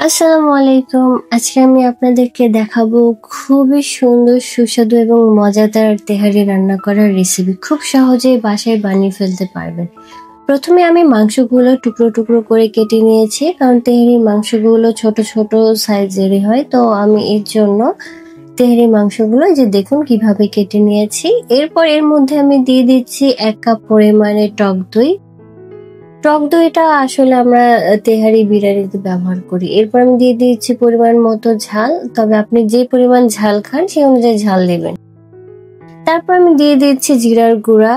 আসসালামু আলাইকুম। আজকে আমি আপনাদেরকে দেখাবো খুবই সুন্দর, সুস্বাদু এবং মজাদার তেহারি রান্না করার রেসিপি। খুব সহজেই বাসায় বানিয়ে ফেলতে পারবেন। প্রথমে আমি মাংসগুলো টুকরো টুকরো করে কেটে নিয়েছি, কারণ তেহারির মাংসগুলো ছোট ছোট সাইজেরই হয়। তো আমি এর জন্য তেহারির মাংসগুলো যে দেখুন কিভাবে কেটে নিয়েছি। এরপর এর মধ্যে আমি দিয়ে দিচ্ছি 1 কাপ পরিমাণে টক দই। টক দইটা আসলে আমরা তেহারি বিরিয়ানিতে ব্যবহার করি। এরপর আমি দিয়ে দিচ্ছি পরিমাণ মতো ঝাল, তবে আপনি যে পরিমাণ ঝাল খান সেই অনুযায়ী ঝাল দেবেন। তারপর আমি দিয়ে দিচ্ছি জিরার গুঁড়া।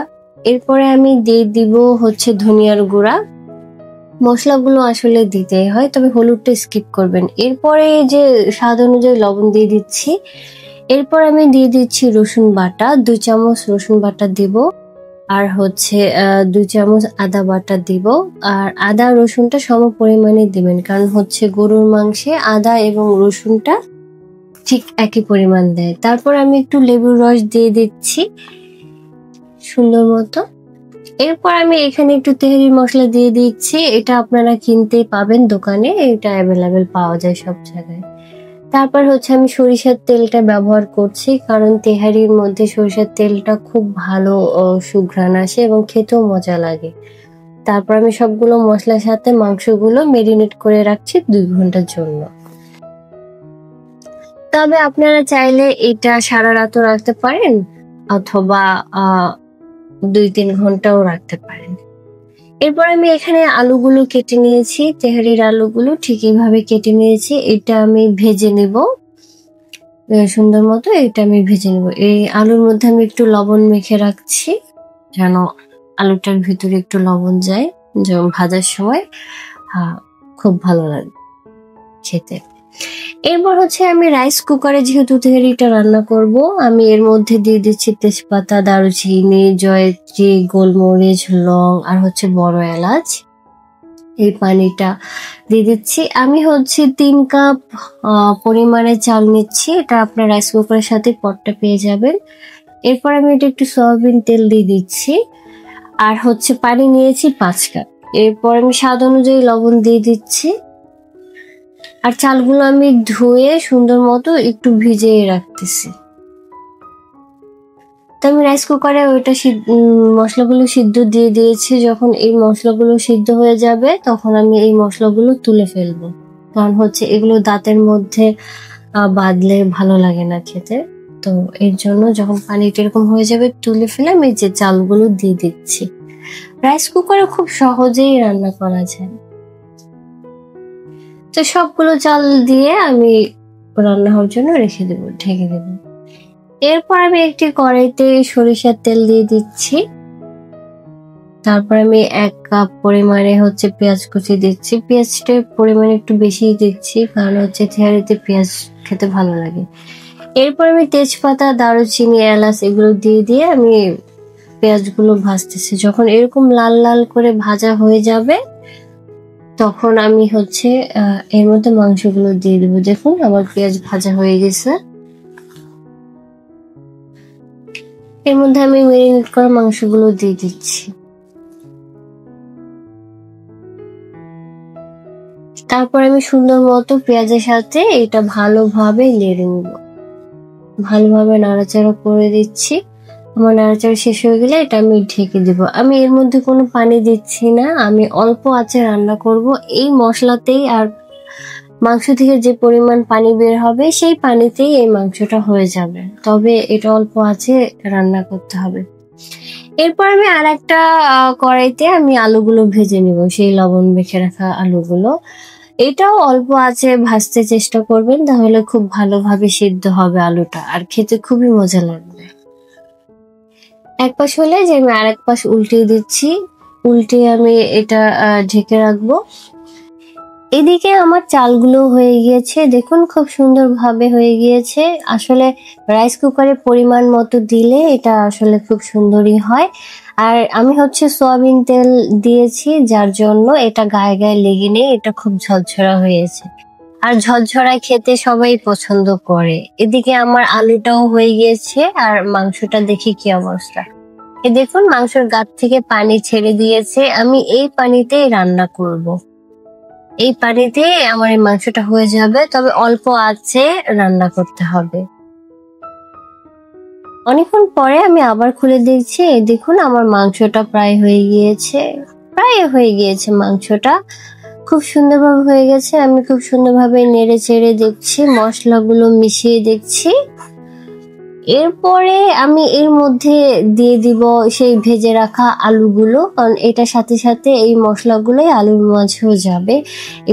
এরপরে আমি দিয়ে দিব ধনিয়ার গুঁড়া। মশলাগুলো আসলে দিতেই হয়, তবে হলুদটা স্কিপ করবেন। এরপরে যে স্বাদ অনুযায়ী লবণ দিয়ে দিচ্ছি। এরপর আমি দিয়ে দিচ্ছি রসুন বাটা, 2 চামচ রসুন বাটা দিব। আর 2 চামচ আদা বাটা দিব। আর আদা রসুনটা সম পরিমাণে দিবেন, কারণ গরুর মাংসে আদা এবং রসুনটা ঠিক একই পরিমাণ দেয়। তারপর আমি একটু লেবুর রস দিয়ে দিচ্ছি সুন্দর মতো। এরপর আমি এখানে একটু তেহারির মশলা দিয়ে দিচ্ছি। এটা আপনারা কিনতে পাবেন দোকানে, এটা অ্যাভেলেবেল পাওয়া যায় সব জায়গায়। তারপর আমি সরিষার তেলটা ব্যবহার করছি, কারণ তেহারির মধ্যে সরিষার তেলটা খুব ভালো সুঘ্রাণ আসে এবং খেতেও মজা লাগে। তারপর আমি সবগুলো মশলার সাথে মাংসগুলো মেরিনেট করে রাখছি 2 ঘন্টার জন্য। তবে আপনারা চাইলে এটা সারা রাতও রাখতে পারেন, অথবা 2-3 ঘন্টাও রাখতে পারেন। এরপর আমি এখানে আলুগুলো কেটে নিয়েছি, তেহারির আলুগুলো ঠিক এইভাবে কেটে নিয়েছি। এটা আমি ভেজে নেব সুন্দর মতো। এটা আমি ভেজে নেব। এই আলুর মধ্যে আমি একটু লবণ মেখে রাখছি, যেন আলুটার ভিতরে একটু লবণ যায়, যেমন ভাজার সময় খুব ভালো লাগে খেতে। এরপর আমি রাইস কুকারে যেহেতু তেহারিটা রান্না করব, আমি এর মধ্যে দিয়ে দিচ্ছি তেজপাতা, দারুচিনি, জয়ত্রী, গোলমরিচ, লং আর বড় এলাচ। এই পানিটা দিয়ে দিচ্ছি। আমি 3 কাপ পরিমাণে চাল নিচ্ছি। এটা আপনার রাইস কুকারের সাথে পটটা পেয়ে যাবেন। এরপর আমি এটা একটু সয়াবিন তেল দিয়ে দিচ্ছি। আর পানি নিয়েছি 5 কাপ। এরপর আমি স্বাদ অনুযায়ী লবণ দিয়ে দিচ্ছি। আর চালগুলো আমি ধুয়ে সুন্দর মতো একটু ভিজিয়ে রাখতেছি। তো আমি রাইস কুকারে ওইটা মশলাগুলো সিদ্ধ দিয়ে দিয়েছি। যখন এই মশলাগুলো সিদ্ধ হয়ে যাবে, তখন আমি এই মশলাগুলো তুলে ফেলবো, কারণ এগুলো দাঁতের মধ্যে বাঁধলে ভালো লাগে না খেতে। তো এর জন্য যখন পানিটা এরকম হয়ে যাবে, তুলে ফেলে আমি যে চালগুলো দিয়ে দিচ্ছি। রাইস কুকারে খুব সহজেই রান্না করা যায়। তো সবগুলো চাল দিয়ে আমি রান্না হওয়ার জন্য রেখে দেবো, ঢেকে দেবো। এরপর আমি একটি কড়াইতে সরিষার তেল দিয়ে দিচ্ছি। তারপর আমি 1 কাপ পরিমাণে পেঁয়াজ কুচি দিচ্ছি। পেঁয়াজটার পরিমাণ একটু বেশি দিচ্ছি, কারণ তেহারিতে পেঁয়াজ খেতে ভালো লাগে। এরপর আমি তেজপাতা, দারুচিনি, এলাচ এগুলো দিয়ে আমি পেঁয়াজগুলো ভাজতেছি। যখন এরকম লাল লাল করে ভাজা হয়ে যাবে, তখন আমি এর মধ্যে মাংসগুলো দিয়ে দেবো। দেখুন আমার পেঁয়াজ ভাজা হয়ে গেছে। এর মধ্যে আমি মেরিনেট করা মাংসগুলো দিয়ে দিচ্ছি। তারপর আমি সুন্দর মতো পেঁয়াজের সাথে এটা ভালোভাবে নেড়ে নেব। ভালোভাবে নাড়াচাড়া করে দিচ্ছি। আমার নাড়াচাড়া শেষ হয়ে গেলে এটা আমি ঢেকে দেব। আমি এর মধ্যে কোনো পানি দিচ্ছি না, আমি অল্প আঁচে রান্না করব। এই মশলাতেই আর মাংস থেকে যে পরিমাণ পানি বের হবে, সেই পানিতেই এই মাংসটা হয়ে যাবে। তবে এটা অল্প আঁচে রান্না করতে হবে। এরপর আমি আরেকটা কড়াইতে আমি আলুগুলো ভেজে নিব, সেই লবণ মেখে রাখা আলুগুলো। এটাও অল্প আঁচে ভাজতে চেষ্টা করবেন, তাহলে খুব ভালোভাবে সিদ্ধ হবে আলুটা, আর খেতে খুবই মজা লাগবে। এক পাশ হলে যে আমি আরেক পাশ উল্টিয়ে দিচ্ছি। উল্টিয়ে আমি এটা ঢেকে রাখবো। এদিকে আমার চালগুলো হয়ে গিয়েছে, দেখুন খুব সুন্দরভাবে হয়ে গিয়েছে। আসলে রাইস কুকারে পরিমাণ মতো দিলে এটা আসলে খুব সুন্দরই হয়। আর আমি সয়াবিন তেল দিয়েছি, যার জন্য এটা গায়ে গায়ে লেগে নেই, এটা খুব ঝরঝরা হয়েছে। আর ঝরঝরা খেতে সবাই পছন্দ করে। এদিকে আমার আলুটাও হয়ে গিয়েছে, আর মাংসটা দেখি কি অবস্থা। দেখুন মাংসের গাত থেকে পানি ছেড়ে দিয়েছে। আমি এই পানিতেই রান্না করব। এই পানিতে আমার এই মাংসটা হয়ে যাবে, তবে অল্প আঁচে রান্না করতে হবে। অনেকক্ষণ পরে আমি আবার খুলে দেখছি, দেখুন আমার মাংসটা প্রায় হয়ে গিয়েছে মাংসটা খুব সুন্দরভাবে হয়ে গেছে। আমি খুব সুন্দরভাবে নেড়ে চেড়ে দেখছি, মশলাগুলো মিশিয়ে দেখছি। এরপরে আমি এর মধ্যে দিয়ে দিব সেই ভেজে রাখা আলুগুলো, কারণ এটার সাথে সাথে এই মশলাগুলোই আলুর মাঝেও যাবে,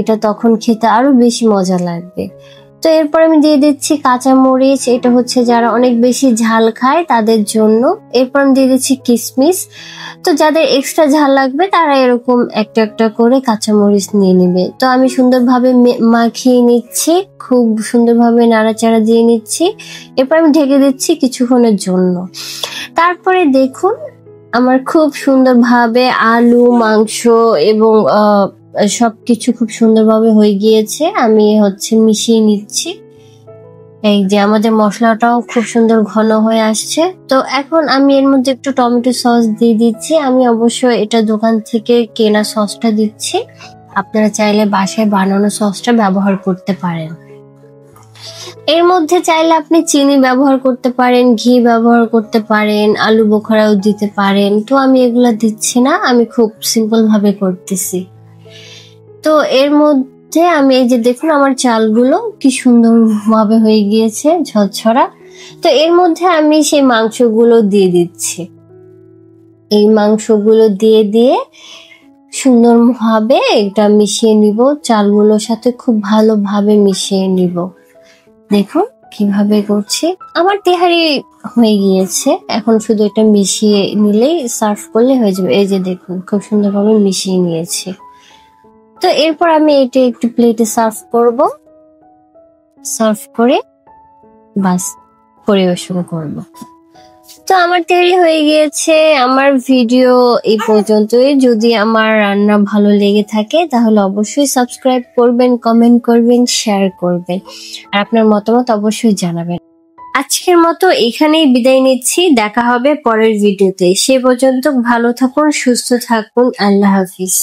এটা তখন খেতে আরো বেশি মজা লাগবে। তো এরপর আমি দিয়ে দিচ্ছি কাঁচামরিচ, এটা হচ্ছে যারা অনেক বেশি ঝাল খায় তাদের জন্য। এরপর আমি দিয়ে দিচ্ছি কিশমিশ, তো যাদের এক্সট্রা ঝাল লাগবে তারা এরকম একটা একটা করে কাঁচামরিচ নিয়ে নেবে। তো আমি সুন্দরভাবে মাখিয়ে নিচ্ছি, খুব সুন্দরভাবে নাড়াচাড়া দিয়ে নিচ্ছি। এরপর আমি ঢেকে দিচ্ছি কিছুক্ষণের জন্য। তারপরে দেখুন আমার খুব সুন্দরভাবে আলু, মাংস এবং সবকিছু খুব সুন্দরভাবে হয়ে গিয়েছে। আমি মিশিয়ে নিচ্ছি। এই যে আমাদের মশলাটাও খুব সুন্দর ঘন হয়ে আসছে। তো এখন আমি এর মধ্যে একটু টমেটো সস দিয়ে দিচ্ছি। আমি অবশ্যই এটা দোকান থেকে কেনা সসটা দিচ্ছি, আপনারা চাইলে বাসায় বানানো সসটা ব্যবহার করতে পারেন। এর মধ্যে চাইলে আপনি চিনি ব্যবহার করতে পারেন, ঘি ব্যবহার করতে পারেন, আলু বোখরাও দিতে পারেন। তো আমি এগুলা দিচ্ছি না, আমি খুব সিম্পল ভাবে করতেছি। তো এর মধ্যে আমি এই যে দেখুন আমার চালগুলো কি সুন্দর ভাবে হয়ে গিয়েছে, ঝরঝরা। তো এর মধ্যে আমি সেই মাংসগুলো দিয়ে দিচ্ছি। এই মাংসগুলো দিয়ে সুন্দরভাবে এটা মিশিয়ে নিব, চালগুলোর সাথে খুব ভালোভাবে মিশিয়ে নিব। দেখুন কিভাবে করছি। আমার তেহারি হয়ে গিয়েছে, এখন শুধু এটা মিশিয়ে নিলেই সার্ভ করলে হয়ে যাবে। এই যে দেখুন খুব সুন্দরভাবে মিশিয়ে নিয়েছি। তো এরপর আমি এটা একটু প্লেটে সার্ভ করে বাস পরিবেশন করব। তো আমার তৈরি হয়ে গিয়েছে। আমার ভিডিও এই পর্যন্তই। যদি আমার রান্না ভালো লেগে থাকে তাহলে অবশ্যই সাবস্ক্রাইব করবেন, কমেন্ট করবেন, শেয়ার করবেন, আর আপনার মতামত অবশ্যই জানাবেন। আজকের মতো এখানেই বিদায় নিচ্ছি, দেখা হবে পরের ভিডিওতে। সে পর্যন্ত ভালো থাকুন, সুস্থ থাকুন, আল্লাহ হাফিজ।